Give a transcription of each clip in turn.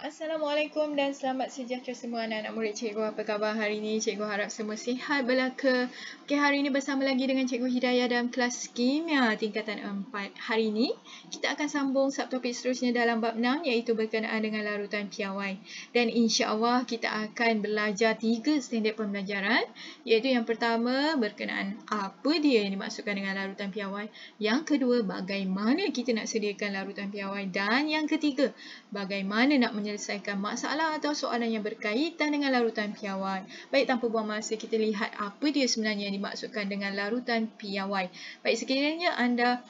Assalamualaikum dan selamat sejahtera semua anak-anak murid cikgu. Apa khabar hari ini? Cikgu harap semua sihat belaka. Okey, hari ini bersama lagi dengan Cikgu Hidayah dalam kelas kimia tingkatan 4. Hari ini kita akan sambung subtopik seterusnya dalam bab 6 iaitu berkenaan dengan larutan piawai. Dan insya-Allah kita akan belajar 3 standard pembelajaran iaitu yang pertama berkenaan apa dia yang dimaksudkan dengan larutan piawai, yang kedua bagaimana kita nak sediakan larutan piawai, dan yang ketiga bagaimana nak menyelesaikan masalah atau soalan yang berkaitan dengan larutan piawai. Baik, tanpa buang masa, kita lihat apa dia sebenarnya yang dimaksudkan dengan larutan piawai. Baik, sekiranya anda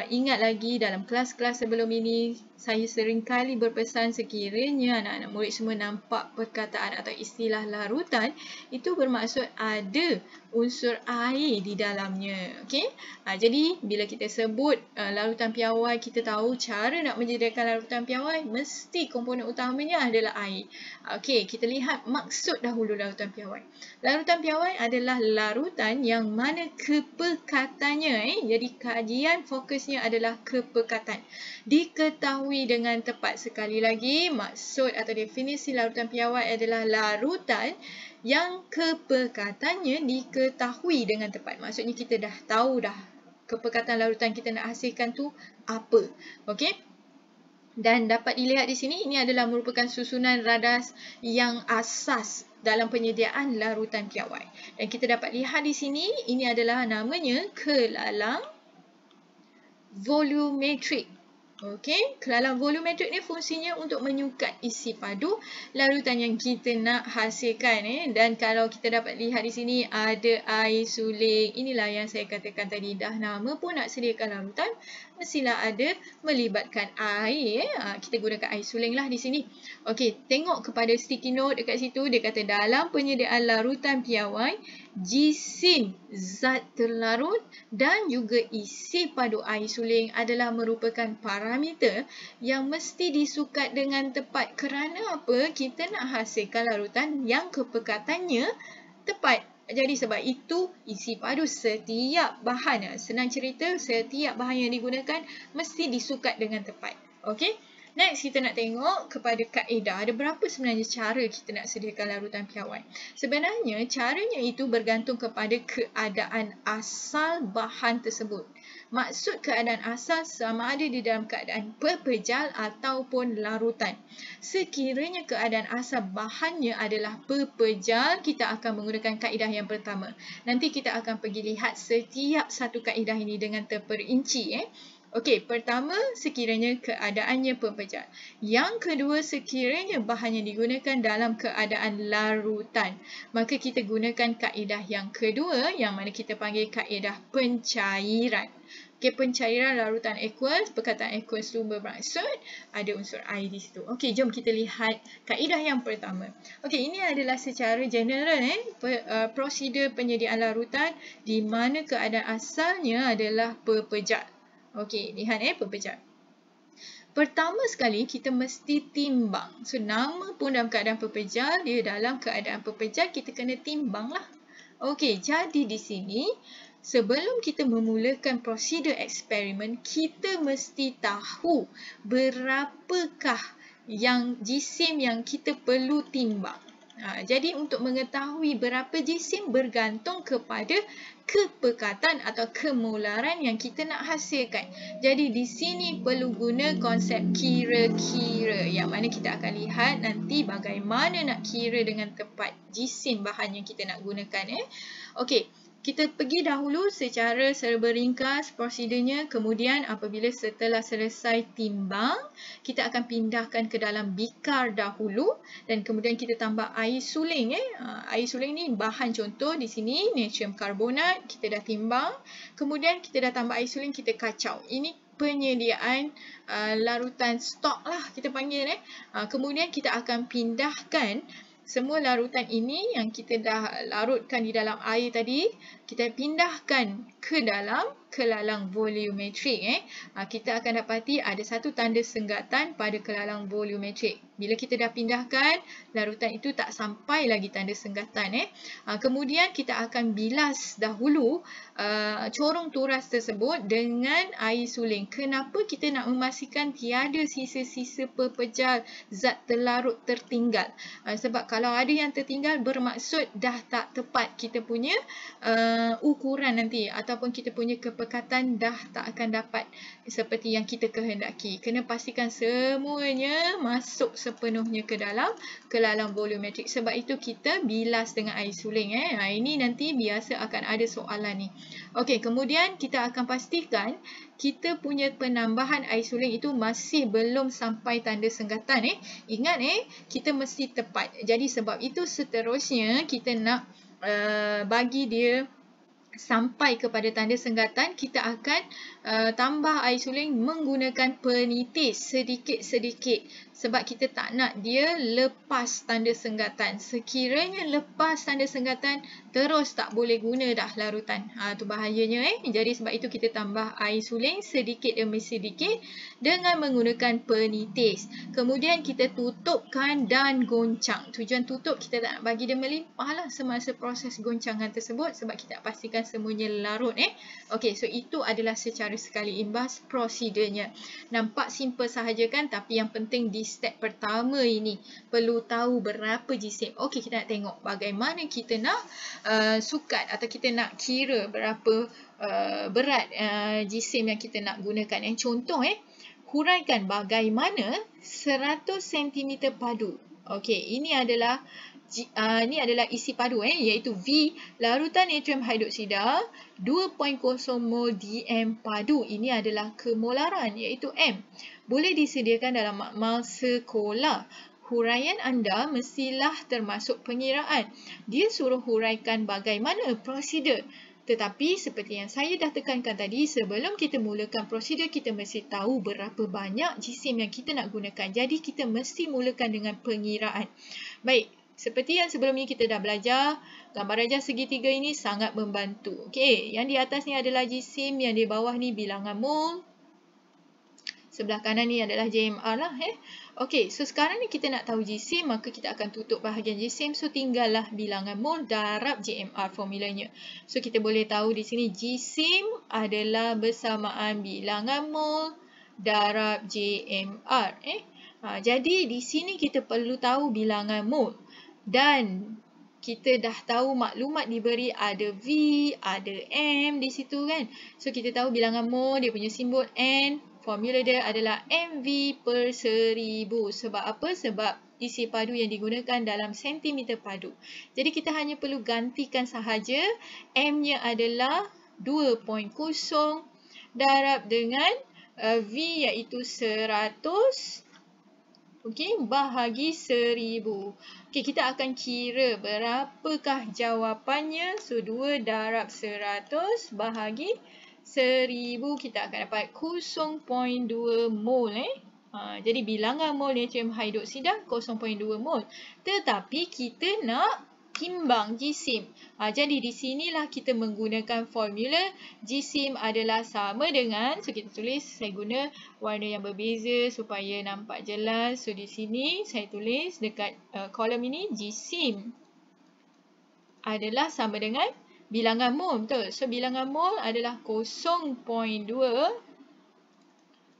ingat lagi dalam kelas-kelas sebelum ini, saya seringkali berpesan sekiranya anak-anak murid semua nampak perkataan atau istilah larutan, itu bermaksud ada unsur air di dalamnya. Okey? Jadi, bila kita sebut larutan piawai, kita tahu cara nak menyediakan larutan piawai, mesti komponen utamanya adalah air. Okey, kita lihat maksud dahulu larutan piawai. Larutan piawai adalah larutan yang mana kepekatannya, jadi kajian fokusnya adalah kepekatan. Diketahui dengan tepat. Sekali lagi, maksud atau definisi larutan piawai adalah larutan yang kepekatannya diketahui dengan tepat. Maksudnya kita dah tahu dah kepekatan larutan kita nak hasilkan tu apa. Okey? Dan dapat dilihat di sini, ini adalah merupakan susunan radas yang asas dalam penyediaan larutan piawai. Dan kita dapat lihat di sini, ini adalah namanya kelalang volumetrik. Okey, kelalang volumetrik ni fungsinya untuk menyukat isi padu larutan yang kita nak hasilkan. Dan kalau kita dapat lihat di sini ada air suling. Inilah yang saya katakan tadi, dah nama pun nak sediakan larutan, mestilah ada melibatkan air. Kita gunakan air suling lah di sini. Okey, tengok kepada sticky note dekat situ, dia kata dalam penyediaan larutan piawai, jisim zat terlarut dan juga isi padu air suling adalah merupakan parameter yang mesti disukat dengan tepat. Kerana apa? Kita nak hasilkan larutan yang kepekatannya tepat. Jadi sebab itu isi padu setiap bahan, senang cerita, setiap bahan yang digunakan mesti disukat dengan tepat. Okey? Next, kita nak tengok kepada kaedah. Ada berapa sebenarnya cara kita nak sediakan larutan piawai? Sebenarnya, caranya itu bergantung kepada keadaan asal bahan tersebut. Maksud keadaan asal sama ada di dalam keadaan pepejal ataupun larutan. Sekiranya keadaan asal bahannya adalah pepejal, kita akan menggunakan kaedah yang pertama. Nanti kita akan pergi lihat setiap satu kaedah ini dengan terperinci. Okey, pertama sekiranya keadaannya pepejal. Yang kedua sekiranya bahan yang digunakan dalam keadaan larutan. Maka kita gunakan kaedah yang kedua yang mana kita panggil kaedah pencairan. Okey, pencairan larutan aqueous, perkataan aqueous tu bermaksud ada unsur air di situ. Okey, jom kita lihat kaedah yang pertama. Okey, ini adalah secara general prosedur penyediaan larutan di mana keadaan asalnya adalah pepejal. Okey, lihat pepejal. Pertama sekali kita mesti timbang. So nama pun dalam keadaan pepejal, dia dalam keadaan pepejal kita kena timbang lah. Okey, jadi di sini sebelum kita memulakan prosedur eksperimen, kita mesti tahu berapakah yang jisim yang kita perlu timbang. Jadi untuk mengetahui berapa jisim bergantung kepada kepekatan atau kemolaran yang kita nak hasilkan. Jadi di sini perlu guna konsep kira-kira yang mana kita akan lihat nanti bagaimana nak kira dengan tepat jisim bahan yang kita nak gunakan. Okey. Kita pergi dahulu secara serba ringkas prosedurnya. Kemudian apabila setelah selesai timbang, kita akan pindahkan ke dalam bikar dahulu. Dan kemudian kita tambah air suling. Air suling ni bahan contoh di sini, natrium karbonat. Kita dah timbang. Kemudian kita dah tambah air suling, kita kacau. Ini penyediaan larutan stok lah kita panggil. Kemudian kita akan pindahkan semua larutan ini yang kita dah larutkan di dalam air tadi, kita pindahkan ke dalam kelalang volumetrik. Kita akan dapati ada satu tanda senggatan pada kelalang volumetrik. Bila kita dah pindahkan, larutan itu tak sampai lagi tanda senggatan. Kemudian kita akan bilas dahulu corong turas tersebut dengan air suling. Kenapa kita nak memastikan tiada sisa-sisa pepejal zat terlarut tertinggal? Sebab kalau ada yang tertinggal bermaksud dah tak tepat kita punya ukuran nanti, ataupun kita punya kepekatan dah tak akan dapat seperti yang kita kehendaki. Kena pastikan semuanya masuk sepenuhnya ke dalam kelalang volumetrik. Sebab itu kita bilas dengan air suling. Ini nanti biasa akan ada soalan ni. Okey, kemudian kita akan pastikan kita punya penambahan air suling itu masih belum sampai tanda senggatan. Ingat kita mesti tepat. Jadi sebab itu seterusnya kita nak bagi dia sampai kepada tanda senggatan, kita akan tambah air suling menggunakan penitis sedikit-sedikit. Sebab kita tak nak dia lepas tanda senggatan. Sekiranya lepas tanda senggatan, terus tak boleh guna dah larutan. Itu bahayanya. Jadi sebab itu kita tambah air suling sedikit demi sedikit dengan menggunakan penitis. Kemudian kita tutupkan dan goncang. Tujuan tutup, kita tak nak bagi dia melimpah lah semasa proses goncangan tersebut, sebab kita pastikan semuanya larut. Okey, so itu adalah secara sekali imbas prosedurnya. Nampak simple sahaja kan, tapi yang penting di step pertama ini perlu tahu berapa jisim. Okey, kita nak tengok bagaimana kita nak sukat atau kita nak kira berapa berat jisim yang kita nak gunakan. Contoh, huraikan bagaimana 100 cm padu. Okey, ini adalah isi padu, iaitu V, larutan natrium hidroksida 2.0 mol DM padu. Ini adalah kemolaran, iaitu M. Boleh disediakan dalam makmal sekolah. Huraian anda mestilah termasuk pengiraan. Dia suruh huraikan bagaimana prosedur. Tetapi seperti yang saya dah tekankan tadi, sebelum kita mulakan prosedur, kita mesti tahu berapa banyak jisim yang kita nak gunakan. Jadi kita mesti mulakan dengan pengiraan. Baik, seperti yang sebelum ni kita dah belajar, gambar rajah segitiga ini sangat membantu. Okey, yang di atas ni adalah jisim, yang di bawah ni bilangan mol. Sebelah kanan ni adalah JMR lah. Okey, so sekarang ni kita nak tahu jisim, maka kita akan tutup bahagian jisim. So tinggallah bilangan mol darab JMR formulanya. So kita boleh tahu di sini jisim adalah bersamaan bilangan mol darab JMR. Jadi di sini kita perlu tahu bilangan mol. Dan kita dah tahu maklumat diberi ada V, ada M di situ kan. So kita tahu bilangan mol, dia punya simbol N. Formula dia adalah MV per 1000. Sebab apa? Sebab isi padu yang digunakan dalam sentimeter padu. Jadi kita hanya perlu gantikan sahaja. M-nya adalah 2.0 darab dengan V iaitu 100. Okey, bahagi 1000. Okey, kita akan kira berapakah jawapannya. So 2 darab 100 bahagi 1000, kita akan dapat 0.2 mol. Jadi bilangan mol natrium hidroksida 0.2 mol. Tetapi kita nak timbang jisim. Jadi di sinilah kita menggunakan formula jisim adalah sama dengan, so kita tulis, saya guna warna yang berbeza supaya nampak jelas. So di sini saya tulis dekat kolom ini, jisim adalah sama dengan bilangan mol, betul? So bilangan mol adalah 0.2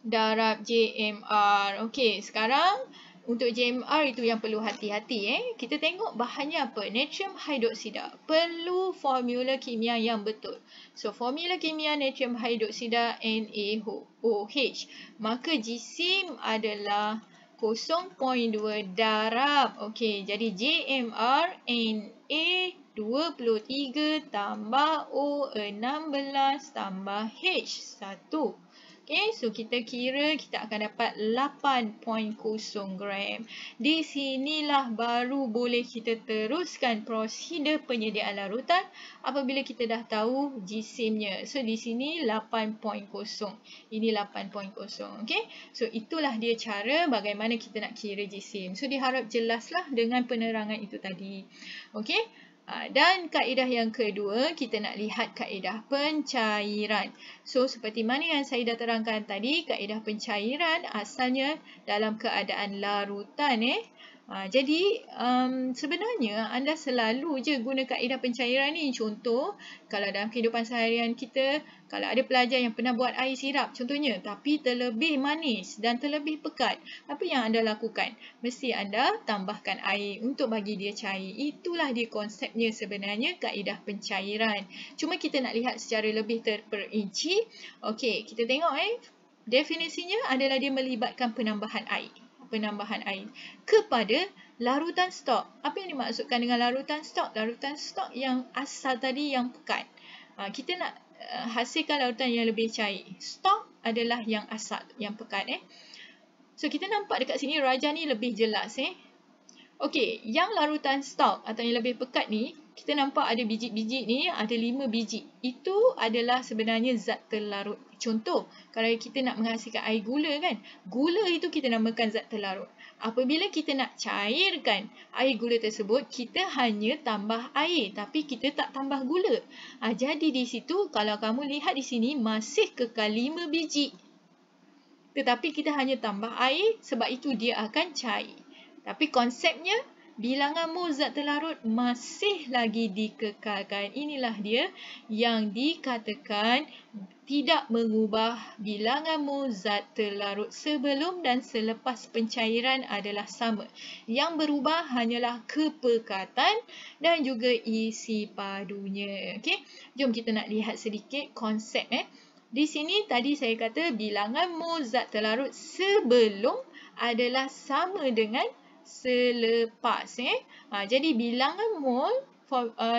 darab JMR. Okey, sekarang untuk JMR itu yang perlu hati-hati. Kita tengok bahannya apa? Natrium hidroksida. Perlu formula kimia yang betul. So formula kimia natrium hidroksida NaOH. Maka jisim adalah 0.2 darab. Okey, jadi JMR Na23 tambah O16 tambah H1. Okey, so kita kira kita akan dapat 8.0 gram. Di sinilah baru boleh kita teruskan prosedur penyediaan larutan apabila kita dah tahu jisimnya. So di sini 8.0. Ini 8.0. Okey, so itulah dia cara bagaimana kita nak kira jisim. So diharap jelaslah dengan penerangan itu tadi. Okey. Dan kaedah yang kedua, kita nak lihat kaedah pencairan. So, seperti mana yang saya dah terangkan tadi, kaedah pencairan asalnya dalam keadaan larutan. Jadi, sebenarnya anda selalu je guna kaedah pencairan ni. Contoh, kalau dalam kehidupan seharian kita, kalau ada pelajar yang pernah buat air sirap contohnya, tapi terlebih manis dan terlebih pekat, apa yang anda lakukan? Mesti anda tambahkan air untuk bagi dia cair. Itulah dia konsepnya sebenarnya kaedah pencairan. Cuma kita nak lihat secara lebih terperinci. Okey, kita tengok definisinya adalah dia melibatkan penambahan air kepada larutan stok. Apa yang dimaksudkan dengan larutan stok? Larutan stok yang asal tadi yang pekat. Kita nak hasilkan larutan yang lebih cair. Stok adalah yang asal, yang pekat. So, kita nampak dekat sini raja ni lebih jelas. Okey, yang larutan stok atau yang lebih pekat ni, kita nampak ada biji-biji ni, ada 5 biji. Itu adalah sebenarnya zat terlarut. Contoh, kalau kita nak menghasilkan air gula kan, gula itu kita namakan zat terlarut. Apabila kita nak cairkan air gula tersebut, kita hanya tambah air tapi kita tak tambah gula. Jadi di situ kalau kamu lihat di sini masih kekal 5 biji. Tetapi kita hanya tambah air sebab itu dia akan cair. Tapi konsepnya bilangan mol zat terlarut masih lagi dikekalkan. Inilah dia yang dikatakan tidak mengubah bilangan mol zat terlarut sebelum dan selepas pencairan adalah sama. Yang berubah hanyalah kepekatan dan juga isi padunya. Okey, jom kita nak lihat sedikit konsep. Di sini tadi saya kata bilangan mol zat terlarut sebelum adalah sama dengan selepas. Jadi bilangan mol,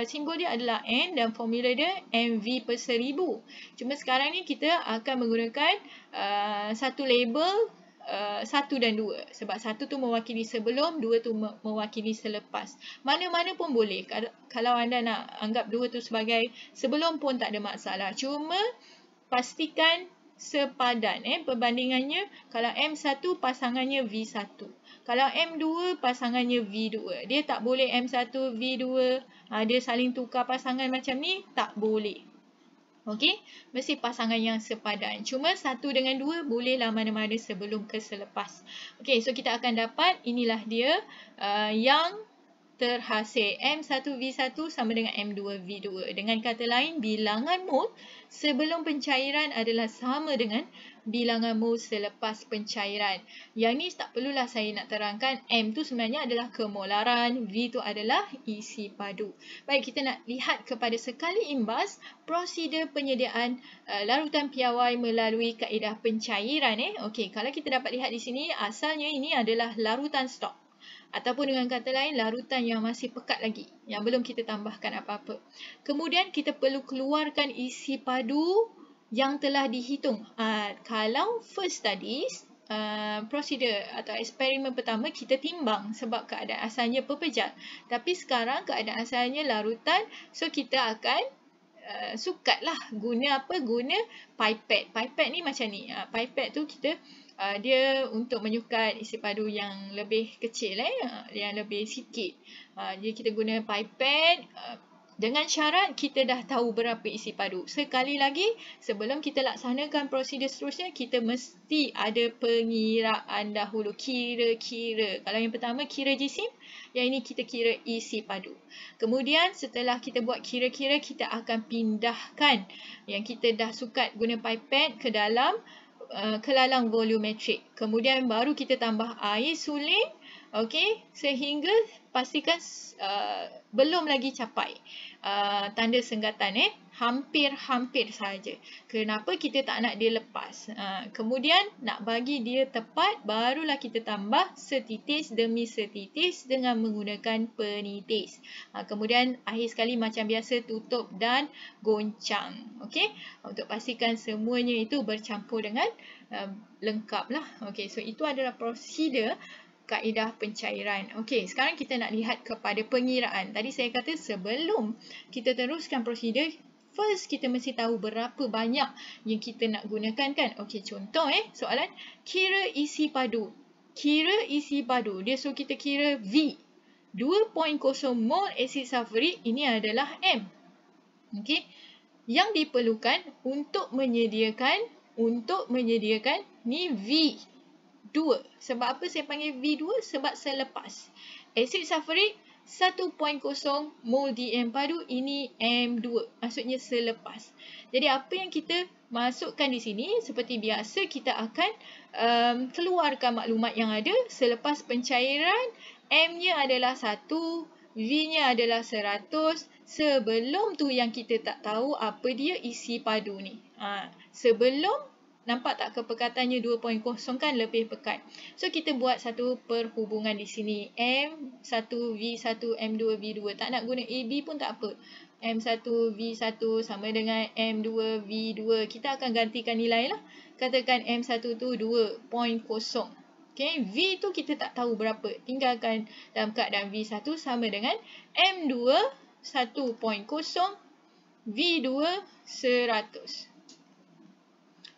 simbol dia adalah N dan formula dia MV per 1000. Cuma sekarang ni kita akan menggunakan satu label 1 dan 2. Sebab 1 tu mewakili sebelum, 2 tu mewakili selepas. Mana-mana pun boleh. Kalau anda nak anggap 2 tu sebagai sebelum pun tak ada masalah. Cuma pastikan sepadan. Perbandingannya, kalau M1 pasangannya V1. Kalau M2 pasangannya V2. Dia tak boleh M1 V2. Dia saling tukar pasangan macam ni. Tak boleh. Okey, mesti pasangan yang sepadan. Cuma 1 dengan 2 bolehlah mana-mana sebelum ke selepas. Okey, so kita akan dapat inilah dia yang terhasil. M1V1 sama dengan M2V2. Dengan kata lain, bilangan mol sebelum pencairan adalah sama dengan bilangan mol selepas pencairan. Yang ni tak perlulah saya nak terangkan. M tu sebenarnya adalah kemolaran, V tu adalah isi padu. Baik, kita nak lihat kepada sekali imbas prosedur penyediaan larutan piawai melalui kaedah pencairan. Okey, kalau kita dapat lihat di sini, asalnya ini adalah larutan stok. Ataupun dengan kata lain, larutan yang masih pekat lagi, yang belum kita tambahkan apa-apa. Kemudian kita perlu keluarkan isi padu yang telah dihitung. Kalau first tadi, prosedur atau eksperimen pertama kita timbang sebab keadaan asalnya pepejal. Tapi sekarang keadaan asalnya larutan, so kita akan sukatlah guna apa? Guna pipette. Pipette ni macam ni. Pipette tu kita dia untuk menyukat isi padu yang lebih kecil, yang lebih sikit. Jadi kita guna pipette dengan syarat kita dah tahu berapa isi padu. Sekali lagi, sebelum kita laksanakan prosedur seterusnya, kita mesti ada pengiraan dahulu. Kira-kira. Kalau yang pertama kira jisim, yang ini kita kira isi padu. Kemudian setelah kita buat kira-kira, kita akan pindahkan yang kita dah sukat guna pipette ke dalam kelalang volumetrik. Kemudian baru kita tambah air suling. Okey, sehingga pastikan belum lagi capai tanda senggatan. Hampir-hampir saja. Kenapa kita tak nak dia lepas? Kemudian nak bagi dia tepat, barulah kita tambah setitis demi setitis dengan menggunakan penitis. Kemudian akhir sekali macam biasa tutup dan goncang. Okey, untuk pastikan semuanya itu bercampur dengan lengkap lah. Okey, so itu adalah prosedur kaedah pencairan. Okey, sekarang kita nak lihat kepada pengiraan. Tadi saya kata sebelum kita teruskan prosedur, first kita mesti tahu berapa banyak yang kita nak gunakan kan. Okey, contoh soalan kira isi padu. Kira isi padu. Dia suruh kita kira V. 2.0 mol asid sulfurik ini adalah M. Okey. Yang diperlukan untuk menyediakan ni V2. Sebab apa saya panggil V2? Sebab selepas asid sulfurik 1.0 mol DM padu, ini M2. Maksudnya selepas. Jadi apa yang kita masukkan di sini, seperti biasa kita akan keluarkan maklumat yang ada selepas pencairan. M-nya adalah 1, V-nya adalah 100. Sebelum tu yang kita tak tahu apa dia isi padu ni. Sebelum, nampak tak kepekatannya 2.0 kan lebih pekat. So kita buat satu perhubungan di sini. M1, V1, M2, V2. Tak nak guna AB pun tak apa. M1, V1 sama dengan M2, V2. Kita akan gantikan nilai lah. Katakan M1 tu 2.0. Okay, V tu kita tak tahu berapa. Tinggalkan dalam keadaan V1 sama dengan M2 1.0, V2 100.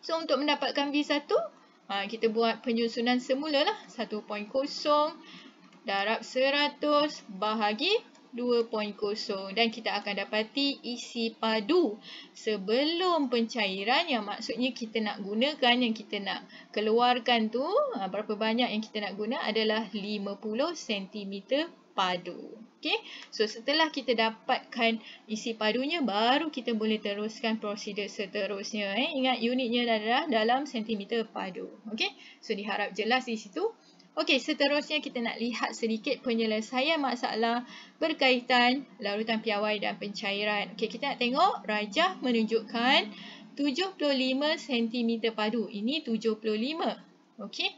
So, untuk mendapatkan V1, kita buat penyusunan semula lah. 1.0 darab 100 bahagi 2.0. Dan kita akan dapati isi padu sebelum pencairan, yang maksudnya kita nak gunakan, yang kita nak keluarkan tu, berapa banyak yang kita nak guna adalah 50 cm padu. Okay. So, setelah kita dapatkan isi padunya, baru kita boleh teruskan prosedur seterusnya. Ingat unitnya adalah dalam cm padu. Okay. So, diharap jelas di situ. Okey, seterusnya kita nak lihat sedikit penyelesaian masalah berkaitan larutan piawai dan pencairan. Okey, kita nak tengok rajah menunjukkan 75 cm padu. Ini 75. Okey.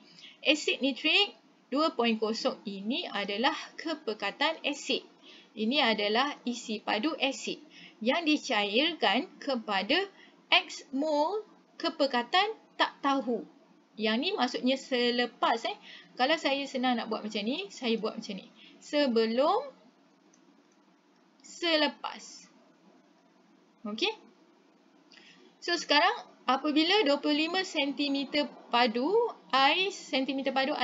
Asid nitrik 2.0 ini adalah kepekatan asid. Ini adalah isi padu asid yang dicairkan kepada X mol kepekatan tak tahu. Yang ni maksudnya selepas. Kalau saya senang nak buat macam ni, saya buat macam ni. Sebelum, selepas. Okey. So sekarang apabila 25 cm padu air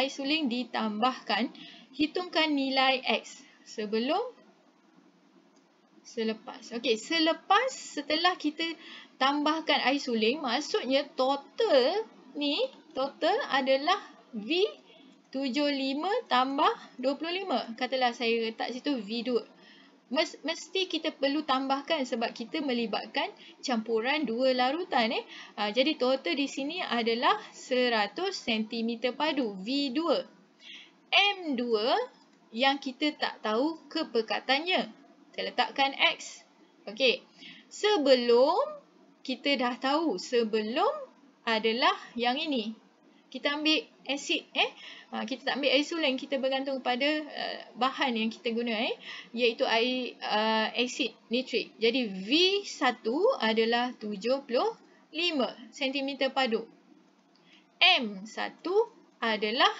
suling ditambahkan, hitungkan nilai X sebelum, selepas. Okey, selepas setelah kita tambahkan air suling, maksudnya total adalah V75 tambah 25. Katalah saya letak situ V2. Mesti kita perlu tambahkan sebab kita melibatkan campuran dua larutan. Jadi total di sini adalah 100 cm padu V2. M2 yang kita tak tahu kepekatannya. Kita letakkan X. Okey. Sebelum kita dah tahu, sebelum adalah yang ini. Kita ambil asid, kita tak ambil air suling, kita bergantung pada bahan yang kita guna, iaitu air asid nitrik. Jadi V1 adalah 75 cm padu. M1 adalah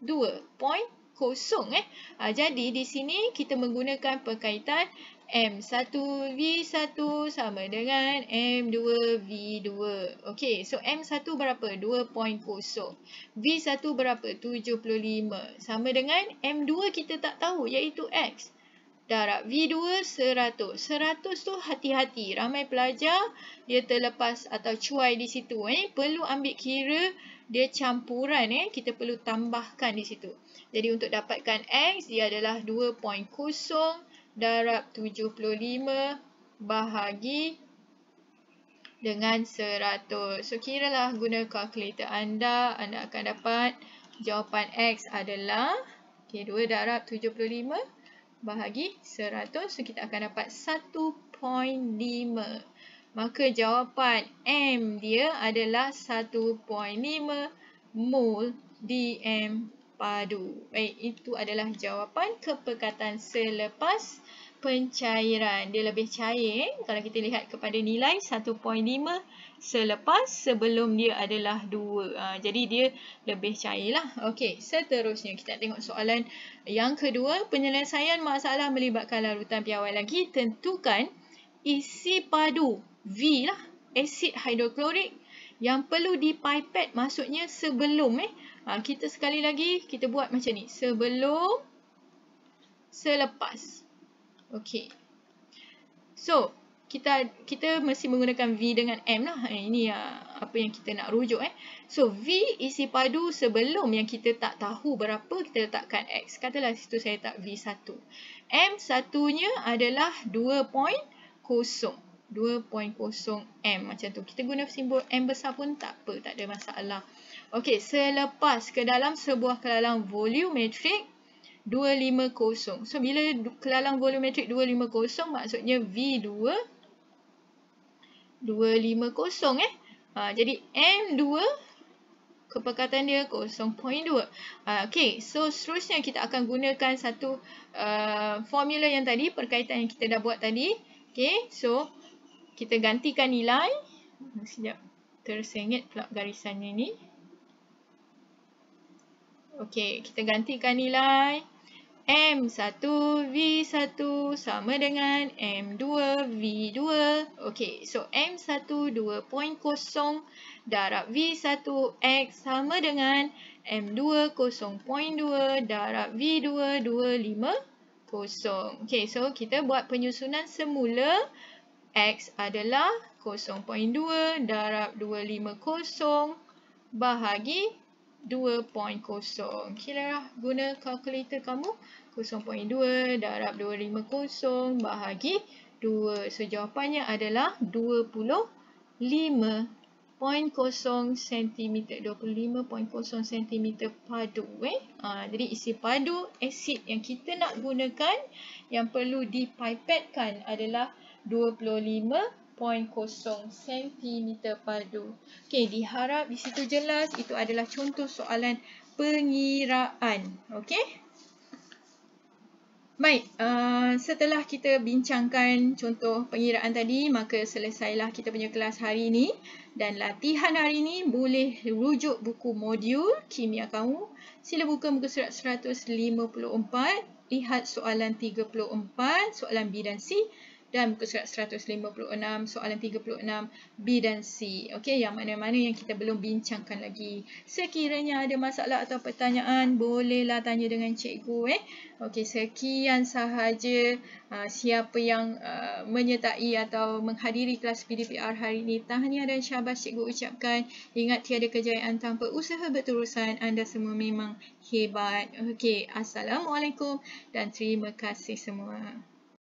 2.0. Jadi di sini kita menggunakan perkaitan M1 V1 sama dengan M2 V2. Okey, so M1 berapa? 2.0. V1 berapa? 75. Sama dengan M2 kita tak tahu, iaitu X. Darab V2 100. 100 tu hati-hati. Ramai pelajar dia terlepas atau cuai di situ. Perlu ambil kira dia campuran. Kita perlu tambahkan di situ. Jadi untuk dapatkan X, dia adalah 2.0 darab 75 bahagi dengan 100. So, kiralah guna kalkulator anda akan dapat jawapan X adalah 2 darab 75 bahagi 100. So, kita akan dapat 1.5. Maka jawapan M dia adalah 1.5 mol DM padu. Baik, itu adalah jawapan kepekatan selepas pencairan. Dia lebih cair kalau kita lihat kepada nilai 1.5 selepas, sebelum dia adalah 2. Jadi dia lebih cair lah. Okey, seterusnya kita tengok soalan yang kedua. Penyelesaian masalah melibatkan larutan piawai lagi. Tentukan isi padu V lah, asid hidroklorik yang perlu dipipet, maksudnya sebelum kita sekali lagi kita buat macam ni. Sebelum selepas. Okey. So, kita mesti menggunakan V dengan M lah. Ini apa yang kita nak rujuk. So, V isi padu sebelum yang kita tak tahu berapa, kita letakkan X. Katalah situ saya letak V1. M1-nya adalah 2.0. 2.0 M macam tu. Kita guna simbol M besar pun tak apa, tak ada masalah. Okey, selepas ke dalam sebuah kelalang volumetrik 250. So, bila kelalang volumetrik 250, maksudnya V2 250 jadi M2 kepekatan dia 0.2. Okey, so seterusnya kita akan gunakan satu formula yang tadi, perkaitan yang kita dah buat tadi. Okey, so kita gantikan nilai. Sekejap, tersengit pula garisannya ni. Okey, kita gantikan nilai. M1 V1 sama dengan M2 V2. Okey, so M1 2.0 darab V1 X sama dengan M2 0.2 darab V2 250. Okey, so kita buat penyusunan semula. X adalah 0.2 darab 250 bahagi 2.0. Kira guna kalkulator kamu. 0.2 darab 250 bahagi 2. So, jawapannya adalah 25.0 cm. 25.0 cm padu. Jadi, isi padu asid yang kita nak gunakan yang perlu dipipetkan adalah 25.0 cm padu. Okey, diharap di situ jelas. Itu adalah contoh soalan pengiraan. Okey? Baik, setelah kita bincangkan contoh pengiraan tadi, maka selesailah kita punya kelas hari ini. Dan latihan hari ini boleh rujuk buku modul kimia kamu. Sila buka muka surat 154, lihat soalan 34, soalan B dan C. Dan muka surat 156, soalan 36, B dan C. Okey, yang mana-mana yang kita belum bincangkan lagi. Sekiranya ada masalah atau pertanyaan, bolehlah tanya dengan cikgu. Okey, sekian sahaja. Siapa yang menyertai atau menghadiri kelas PDPR hari ini, tahniah dan syabas cikgu ucapkan. Ingat, tiada kejayaan tanpa usaha berterusan. Anda semua memang hebat. Okey, Assalamualaikum dan terima kasih semua.